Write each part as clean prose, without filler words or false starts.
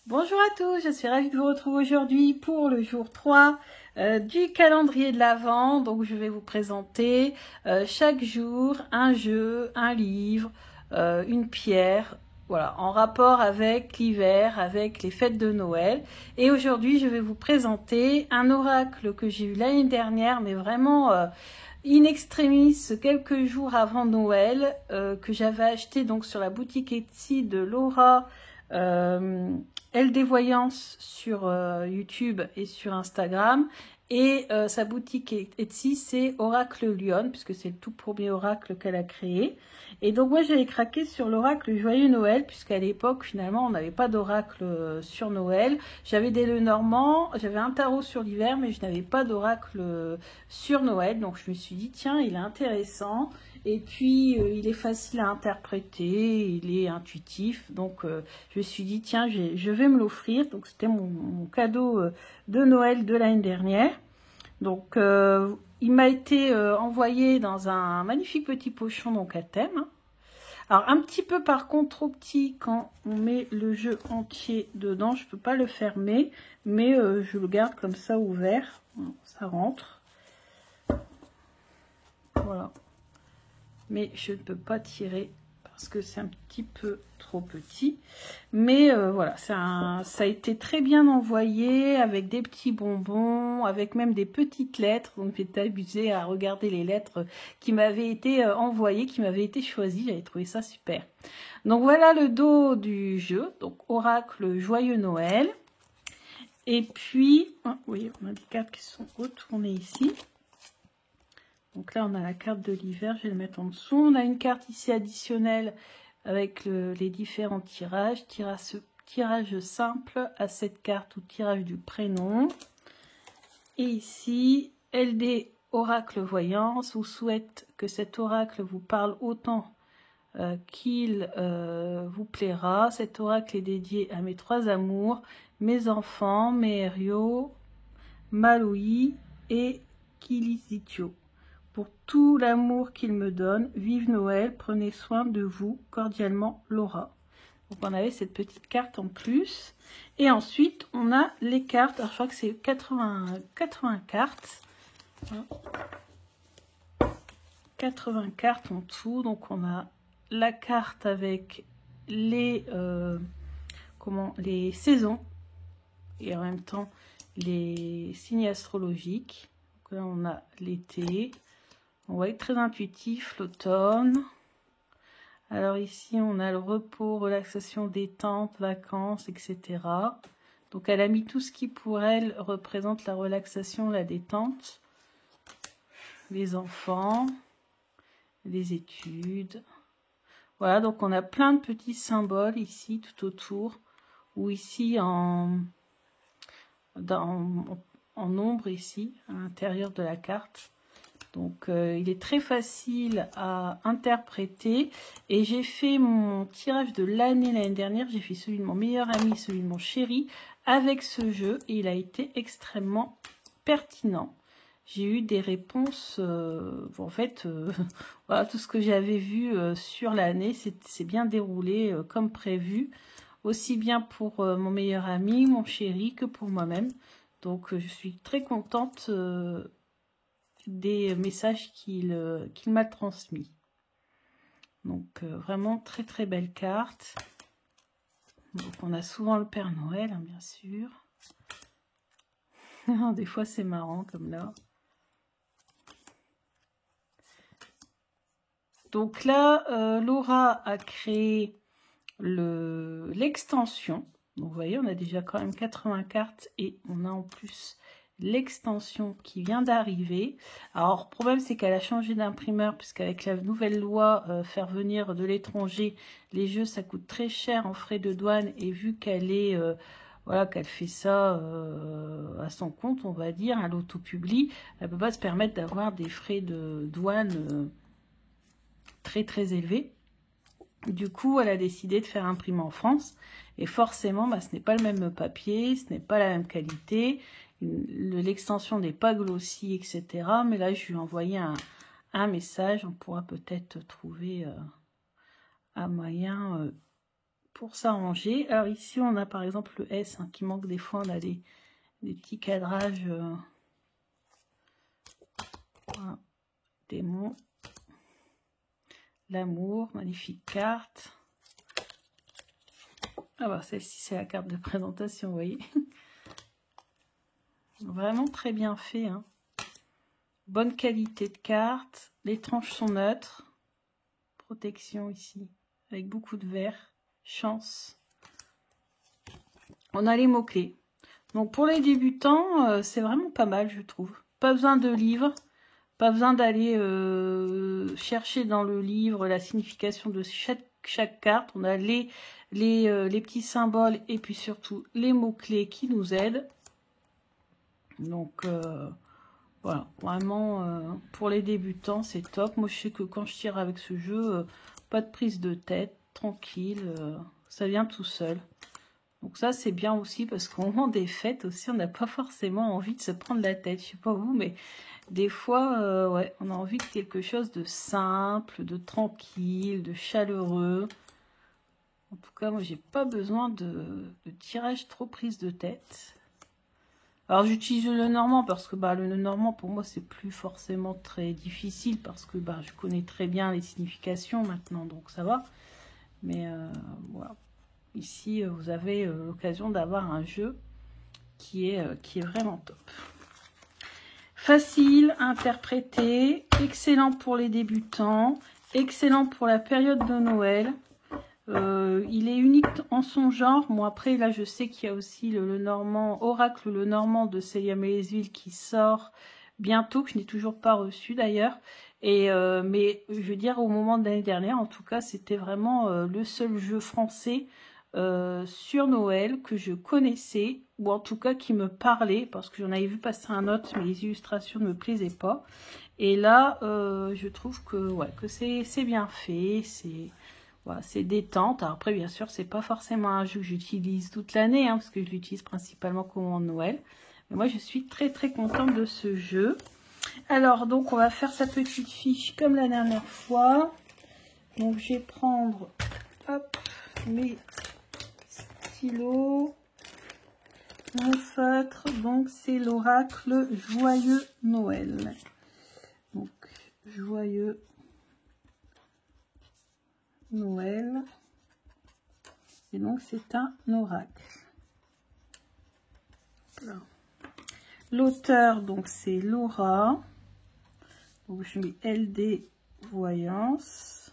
Bonjour à tous, je suis ravie de vous retrouver aujourd'hui pour le jour 3 du calendrier de l'Avent. Donc je vais vous présenter chaque jour un jeu, un livre, une pierre, voilà, en rapport avec l'hiver, avec les fêtes de Noël. Et aujourd'hui je vais vous présenter un oracle que j'ai eu l'année dernière, mais vraiment in extremis, quelques jours avant Noël, que j'avais acheté donc sur la boutique Etsy de Laura. LD Voyance sur YouTube et sur Instagram, et sa boutique Etsy c'est Oracle Lyon, puisque c'est le tout premier oracle qu'elle a créé. Et donc moi j'avais craqué sur l'oracle Joyeux Noël, puisqu'à l'époque finalement on n'avait pas d'oracle sur Noël. J'avais des Lenormand, j'avais un tarot sur l'hiver, mais je n'avais pas d'oracle sur Noël. Donc je me suis dit tiens, il est intéressant. Et puis, il est facile à interpréter, il est intuitif. Donc, je me suis dit, tiens, je vais me l'offrir. Donc, c'était mon cadeau de Noël de l'année dernière. Donc, il m'a été envoyé dans un magnifique petit pochon, donc à thème. Alors, un petit peu, par contre, trop petit quand on met le jeu entier dedans. Je ne peux pas le fermer, mais je le garde comme ça ouvert. Ça rentre. Voilà. Mais je ne peux pas tirer parce que c'est un petit peu trop petit. Mais voilà, ça a été très bien envoyé avec des petits bonbons, avec même des petites lettres. Donc j'étais amusée à regarder les lettres qui m'avaient été envoyées, qui m'avaient été choisies. J'avais trouvé ça super. Donc voilà le dos du jeu. Donc oracle Joyeux Noël. Et puis, oui, on a des cartes qui sont retournées ici. Donc là, on a la carte de l'hiver, je vais le mettre en dessous. On a une carte ici additionnelle avec les différents tirages. Tirage simple à cette carte ou tirage du prénom. Et ici, LD Oracle Voyance. Vous souhaite que cet oracle vous parle autant qu'il vous plaira. Cet oracle est dédié à mes trois amours, mes enfants, mes Hério, Maloui et Kilisitio. Pour tout l'amour qu'il me donne, vive Noël, prenez soin de vous, cordialement Laura. Donc on avait cette petite carte en plus. Et ensuite, on a les cartes. Alors je crois que c'est 80 cartes. 80 cartes en tout. Donc on a la carte avec les saisons et en même temps les signes astrologiques. Donc là on a l'été. On voit être très intuitif, l'automne. Alors ici, on a le repos, relaxation, détente, vacances, etc. Donc elle a mis tout ce qui pour elle représente la relaxation, la détente. Les enfants, les études. Voilà, donc on a plein de petits symboles ici, tout autour. Ou ici, en ombre, ici, à l'intérieur de la carte. Donc, il est très facile à interpréter. Et j'ai fait mon tirage de l'année dernière. J'ai fait celui de mon meilleur ami, celui de mon chéri, avec ce jeu. Et il a été extrêmement pertinent. J'ai eu des réponses... en fait, voilà, tout ce que j'avais vu sur l'année, c'est bien déroulé comme prévu. Aussi bien pour mon meilleur ami, mon chéri, que pour moi-même. Donc, je suis très contente... des messages qu'il m'a transmis. Donc vraiment très très belle carte. Donc on a souvent le Père Noël, hein, bien sûr. Des fois c'est marrant comme là. Donc là, Laura a créé l'extension. Donc vous voyez, on a déjà quand même 80 cartes et on a en plus l'extension qui vient d'arriver. Alors, le problème, c'est qu'elle a changé d'imprimeur, puisqu'avec la nouvelle loi, faire venir de l'étranger, les jeux, ça coûte très cher en frais de douane. Et vu qu'elle est, voilà, qu'elle fait ça à son compte, on va dire, à l'autopublie, elle ne peut pas se permettre d'avoir des frais de douane très, très élevés. Du coup, elle a décidé de faire imprimer en France. Et forcément, ce n'est pas le même papier, ce n'est pas la même qualité. L'extension n'est pas glossy, etc. Mais là, je lui ai envoyé un message. On pourra peut-être trouver un moyen pour s'arranger. Alors ici, on a par exemple le S hein, qui manque des fois. On a des petits cadrages. Voilà. Démon. L'amour, magnifique carte. Ah bah celle-ci, c'est la carte de présentation, vous voyez. Vraiment très bien fait. Hein. Bonne qualité de carte. Les tranches sont neutres. Protection ici, avec beaucoup de vert. Chance. On a les mots-clés. Donc pour les débutants, c'est vraiment pas mal, je trouve. Pas besoin de livre. Pas besoin d'aller chercher dans le livre la signification de chaque carte. On a les petits symboles et puis surtout les mots-clés qui nous aident. Donc voilà, vraiment pour les débutants, c'est top. Moi, je sais que quand je tire avec ce jeu, pas de prise de tête, tranquille, ça vient tout seul. Donc ça, c'est bien aussi parce qu'au moment des fêtes aussi, on n'a pas forcément envie de se prendre la tête. Je sais pas vous, mais des fois, ouais, on a envie de quelque chose de simple, de tranquille, de chaleureux. En tout cas, moi, j'ai pas besoin de tirage trop prise de tête. Alors, j'utilise le normand parce que le normand, pour moi, c'est plus forcément très difficile parce que je connais très bien les significations maintenant, donc ça va. Mais voilà. Ici, vous avez l'occasion d'avoir un jeu qui est vraiment top. Facile à interpréter, excellent pour les débutants, excellent pour la période de Noël. Il est unique en son genre. Bon, après, là, je sais qu'il y a aussi le Normand, Oracle, le Normand de Célia Mélesville qui sort bientôt, que je n'ai toujours pas reçu d'ailleurs. Mais je veux dire, au moment de l'année dernière, en tout cas, c'était vraiment le seul jeu français sur Noël que je connaissais, ou en tout cas qui me parlait, parce que j'en avais vu passer un autre, mais les illustrations ne me plaisaient pas. Et là, je trouve que, ouais, que c'est bien fait, voilà, c'est détente. Alors après, bien sûr, c'est pas forcément un jeu que j'utilise toute l'année, hein, parce que je l'utilise principalement qu'au moment de Noël. Mais moi, je suis très très contente de ce jeu. Alors, donc, on va faire sa petite fiche comme la dernière fois. Donc, je vais prendre, hop, mes stylos, mon feutre. Donc, c'est l'oracle Joyeux Noël. Donc, Joyeux Noël. Et donc, c'est un oracle. L'auteur, donc, c'est Laura. Donc, je mets LD Voyance.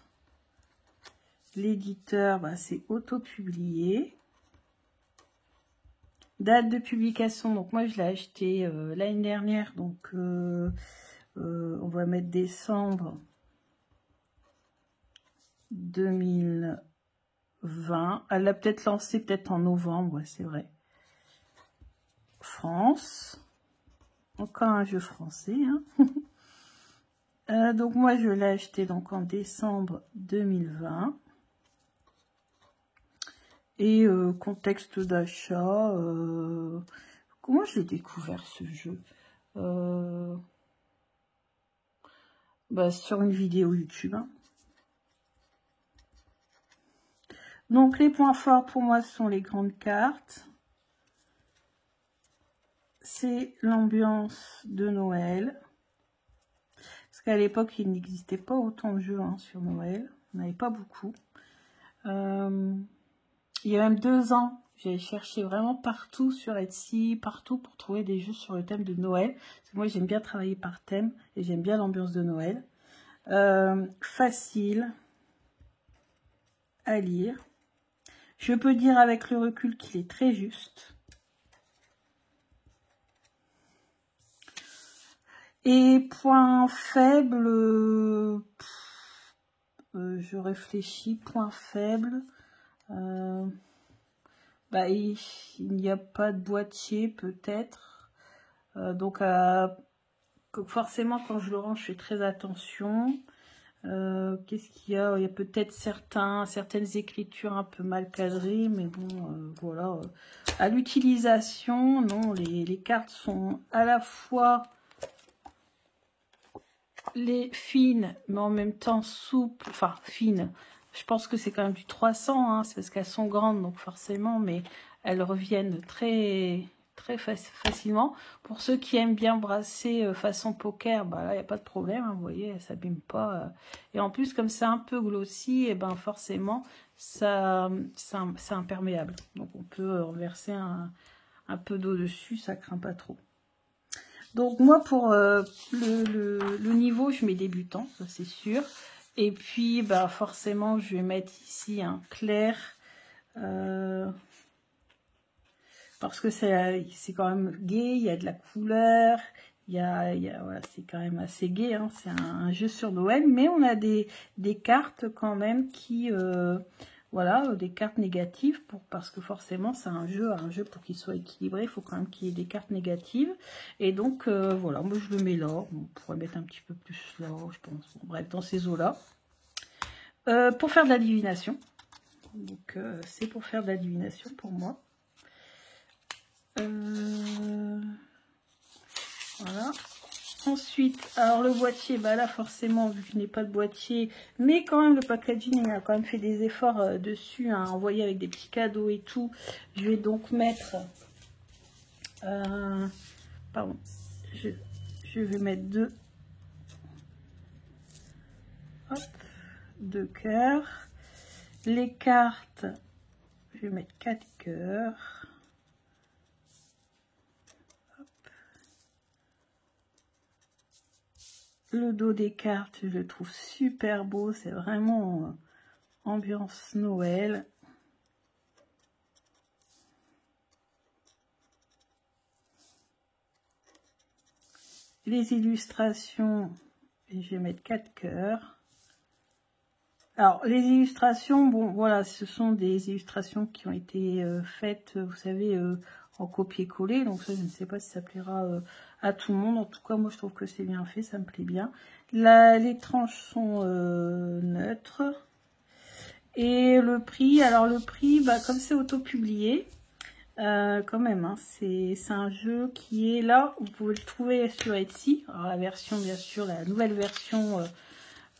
L'éditeur, c'est auto-publié. Date de publication, donc moi, je l'ai acheté l'année dernière. Donc, on va mettre décembre 2020. Elle l'a peut-être lancé peut-être en novembre, ouais, c'est vrai. France. Encore un jeu français. Hein. Donc moi je l'ai acheté donc en décembre 2020. Et contexte d'achat. Comment j'ai découvert ce jeu sur une vidéo YouTube. Hein. Donc les points forts pour moi sont les grandes cartes. C'est l'ambiance de Noël. Parce qu'à l'époque, il n'existait pas autant de jeux sur Noël. On n'avait pas beaucoup. Il y a même 2 ans, j'ai cherché vraiment partout sur Etsy, partout pour trouver des jeux sur le thème de Noël. Parce que moi, j'aime bien travailler par thème et j'aime bien l'ambiance de Noël. Facile à lire. Je peux dire avec le recul qu'il est très juste. Et point faible, je réfléchis, point faible, il n'y a pas de boîtier peut-être, donc forcément quand je le range je fais très attention. Qu'est-ce qu'il y a? Il y a peut-être certaines écritures un peu mal cadrées, mais bon, voilà. À l'utilisation, non, les cartes sont à la fois les fines, mais en même temps souples, enfin fines, Je pense que c'est quand même du 300, hein, c'est parce qu'elles sont grandes, donc forcément, mais elles reviennent très facilement. Pour ceux qui aiment bien brasser façon poker, bah là, il n'y a pas de problème, hein, vous voyez, elle ne s'abîme pas. Et en plus, comme c'est un peu glossy, et ben forcément, c'est imperméable. Donc on peut renverser un peu d'eau dessus, ça craint pas trop. Donc moi, pour le niveau, je mets débutant, ça c'est sûr. Et puis, bah, forcément, je vais mettre ici un clair. Parce que c'est quand même gai, il y a de la couleur. Voilà, c'est quand même assez gai. Hein, c'est un jeu sur Noël. Mais on a des cartes quand même qui... voilà, des cartes négatives, parce que forcément, c'est un jeu pour qu'il soit équilibré, il faut quand même qu'il y ait des cartes négatives. Et donc, voilà, moi je le mets là. On pourrait mettre un petit peu plus là, je pense. Bon, bref, dans ces eaux-là. Pour faire de la divination. Donc, c'est pour faire de la divination pour moi. Voilà. Ensuite, alors le boîtier, bah là forcément, vu que je n'ai pas de boîtier, mais quand même le packaging a quand même fait des efforts dessus, hein, envoyé avec des petits cadeaux et tout. Je vais donc mettre, pardon, je vais mettre deux cœurs. Les cartes, je vais mettre 4 cœurs. Le dos des cartes, je le trouve super beau. C'est vraiment ambiance Noël. Les illustrations, je vais mettre 4 cœurs. Alors, les illustrations, bon, voilà, ce sont des illustrations qui ont été faites, vous savez, en copier-coller. Donc ça, je ne sais pas si ça plaira à tout le monde. En tout cas, moi, je trouve que c'est bien fait, ça me plaît bien. Les tranches sont neutres. Et le prix, alors le prix, bah, comme c'est auto-publié, quand même, hein, c'est un jeu qui est là. Vous pouvez le trouver sur Etsy. Alors, la version, bien sûr, la nouvelle version...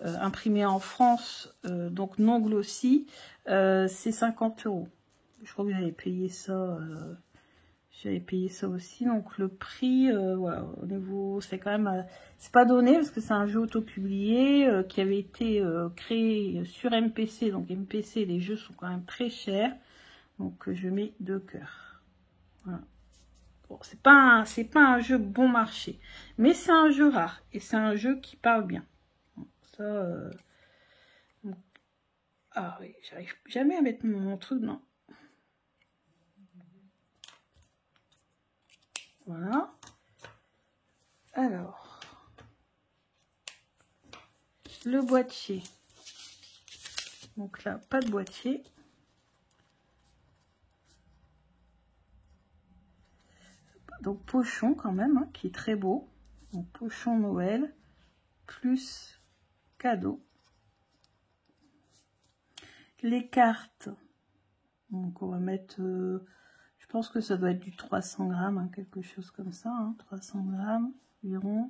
imprimé en France, donc non glossy, c'est 50 €. Je crois que j'avais payé ça aussi. Donc le prix, voilà, au niveau, c'est quand même, c'est pas donné parce que c'est un jeu auto-publié qui avait été créé sur MPC. Donc MPC, les jeux sont quand même très chers. Donc je mets 2 cœurs. Voilà. Bon, c'est pas un jeu bon marché, mais c'est un jeu rare et c'est un jeu qui parle bien. Ça, ah oui, j'arrive jamais à mettre mon truc, non. Voilà. Alors, le boîtier. Donc là, pas de boîtier. Donc pochon quand même, hein, qui est très beau. Donc pochon Noël, plus cadeau. Les cartes, donc on va mettre, je pense que ça doit être du 300 grammes, hein, quelque chose comme ça, hein, 300 grammes environ,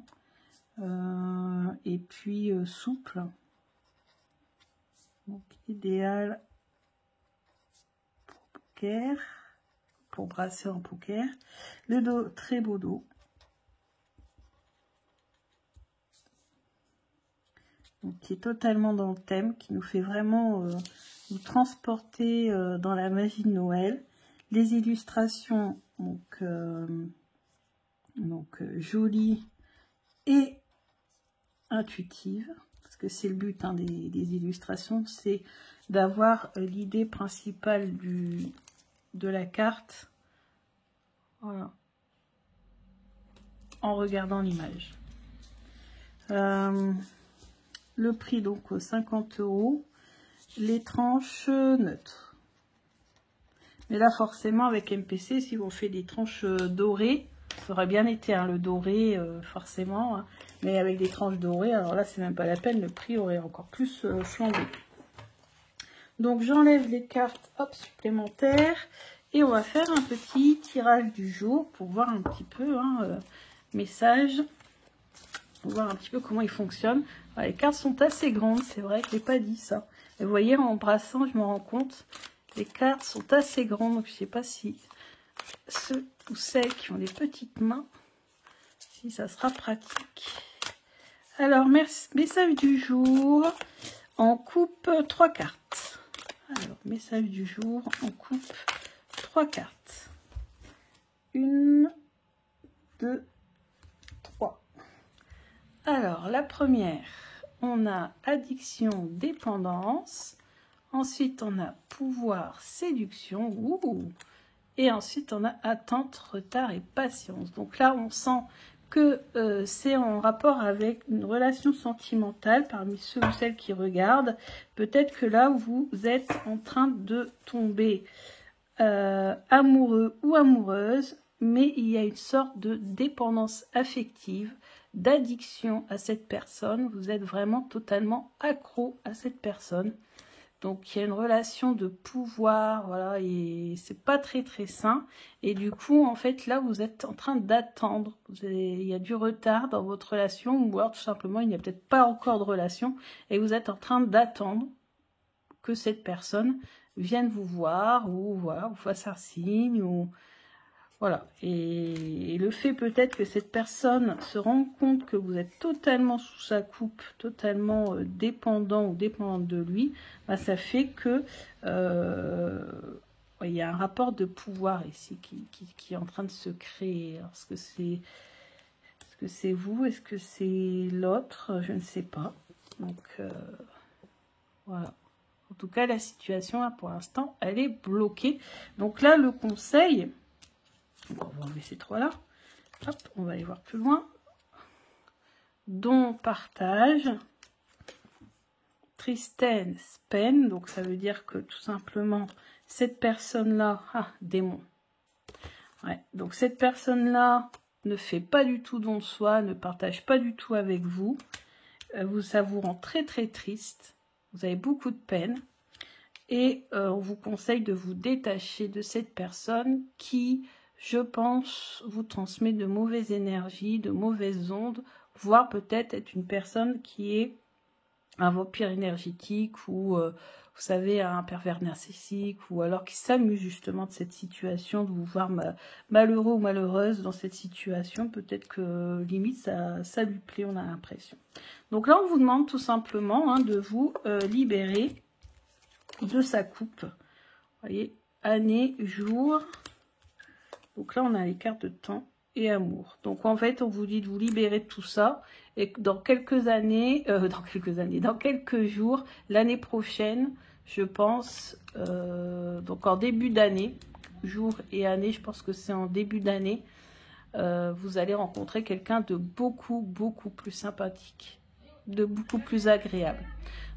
et puis souple, donc idéal pour poker, pour brasser en poker. Le dos, très beau dos. Donc, qui est totalement dans le thème, qui nous fait vraiment nous transporter dans la magie de Noël. Les illustrations, donc jolies et intuitives, parce que c'est le but, hein, des illustrations, c'est d'avoir l'idée principale de la carte, voilà, en regardant l'image. Le prix, donc 50 €. Les tranches neutres. Mais là, forcément, avec MPC, si on fait des tranches dorées, ça aurait bien été, hein, le doré, forcément. Hein, mais avec des tranches dorées, alors là, c'est même pas la peine, le prix aurait encore plus flambé. Donc, j'enlève les cartes, hop, supplémentaires. Et on va faire un petit tirage du jour pour voir un petit peu, hein, message. Pour voir un petit peu comment il fonctionne. Les cartes sont assez grandes, c'est vrai que je n'ai pas dit ça. Et vous voyez, en embrassant, je me rends compte, les cartes sont assez grandes, donc je ne sais pas si ceux ou celles qui ont des petites mains, si ça sera pratique. Alors, message du jour, on coupe 3 cartes. Alors, message du jour, on coupe 3 cartes. 1, 2, 3. Alors, la première, on a addiction, dépendance. Ensuite, on a pouvoir, séduction. Ouh. Et ensuite, on a attente, retard et patience. Donc là, on sent que c'est en rapport avec une relation sentimentale parmi ceux ou celles qui regardent. Peut-être que là, vous êtes en train de tomber amoureux ou amoureuse, mais il y a une sorte de dépendance affective, d'addiction à cette personne. Vous êtes vraiment totalement accro à cette personne. Donc, il y a une relation de pouvoir, voilà, et c'est pas très très sain. Et du coup, en fait, là, vous êtes en train d'attendre. Il y a du retard dans votre relation, ou alors tout simplement, il n'y a peut-être pas encore de relation, et vous êtes en train d'attendre que cette personne vienne vous voir, ou voilà, vous fasse un signe, ou voilà. Et le fait peut-être que cette personne se rende compte que vous êtes totalement sous sa coupe, totalement dépendant ou dépendante de lui, bah, ça fait que il y a un rapport de pouvoir ici qui est en train de se créer. Est-ce que c'est vous? Est-ce que c'est l'autre? Je ne sais pas. Donc voilà. En tout cas, la situation, là, pour l'instant, elle est bloquée. Donc là, le conseil... On va enlever ces 3 là. Hop, on va aller voir plus loin. Don, partage. Tristesse, peine. Donc ça veut dire que tout simplement, cette personne-là... Ah, démon. Ouais, donc cette personne-là ne fait pas du tout don de soi, ne partage pas du tout avec vous. Ça vous rend très très triste. Vous avez beaucoup de peine. Et on vous conseille de vous détacher de cette personne qui... je pense, vous transmet de mauvaises énergies, de mauvaises ondes, voire peut-être être une personne qui est un vampire énergétique ou, vous savez, un pervers narcissique, ou alors qui s'amuse justement de cette situation, de vous voir malheureux ou malheureuse dans cette situation. Peut-être que limite ça lui plaît, on a l'impression. Donc là, on vous demande tout simplement de vous libérer de sa coupe. Vous voyez, année, jour... Donc là, on a les cartes de temps et amour. Donc en fait, on vous dit de vous libérer de tout ça. Et que dans quelques années, dans quelques jours, l'année prochaine, je pense, donc en début d'année, jour et année, je pense que c'est en début d'année, vous allez rencontrer quelqu'un de beaucoup plus sympathique, de beaucoup plus agréable.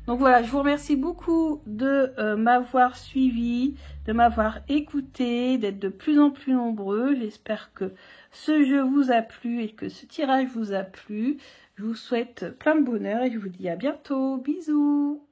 Donc voilà, je vous remercie beaucoup de m'avoir suivi, de m'avoir écouté, d'être de plus en plus nombreux. J'espère que ce jeu vous a plu et que ce tirage vous a plu. Je vous souhaite plein de bonheur et je vous dis à bientôt. Bisous!